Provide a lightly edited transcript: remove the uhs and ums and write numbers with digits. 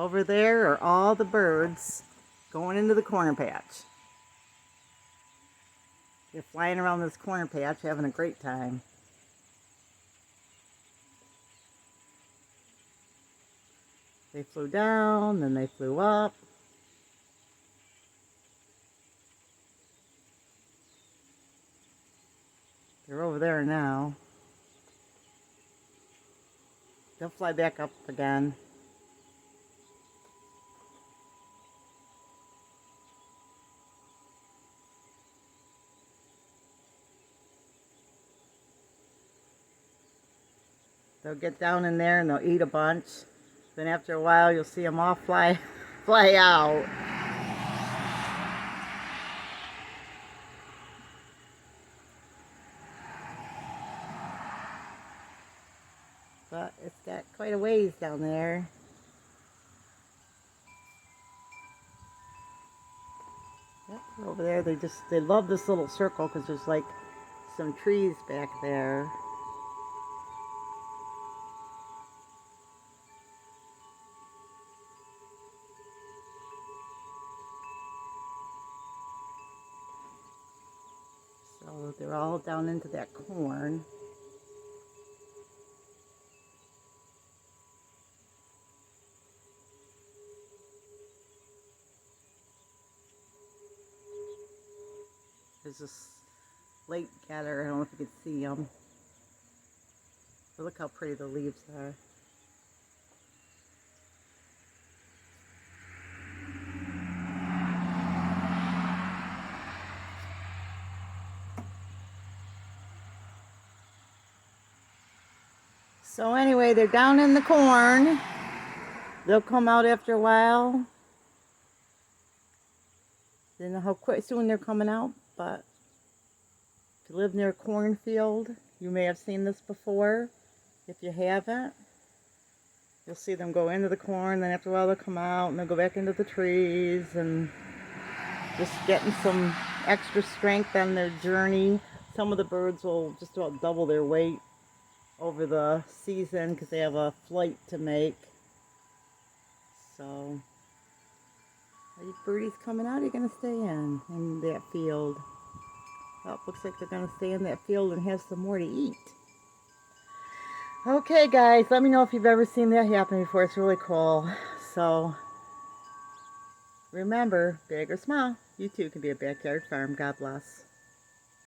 Over there are all the birds going into the corn patch. They're flying around this corn patch having a great time. They flew down, then they flew up. They're over there now. They'll fly back up again. They'll get down in there and they'll eat a bunch. Then after a while you'll see them all fly out. But it's got quite a ways down there. Yep, over there they love this little circle because there's like some trees back there. So they're all down into that corn. There's this late gather. I don't know if you can see them. But look how pretty the leaves are. So anyway, they're down in the corn. They'll come out after a while. Don't know how quick soon they're coming out, but if you live near Cornfield, you may have seen this before. If you haven't, you'll see them go into the corn, then after a while they'll come out and they'll go back into the trees and just getting some extra strength on their journey. Some of the birds will just about double their weight over the season because they have a flight to make. So, are you birdies coming out? Or are you going to stay in that field? Well, it looks like they're going to stay in that field and have some more to eat. Okay, guys, let me know if you've ever seen that happen before. It's really cool. So, remember, big or small, you too can be a backyard farm. God bless.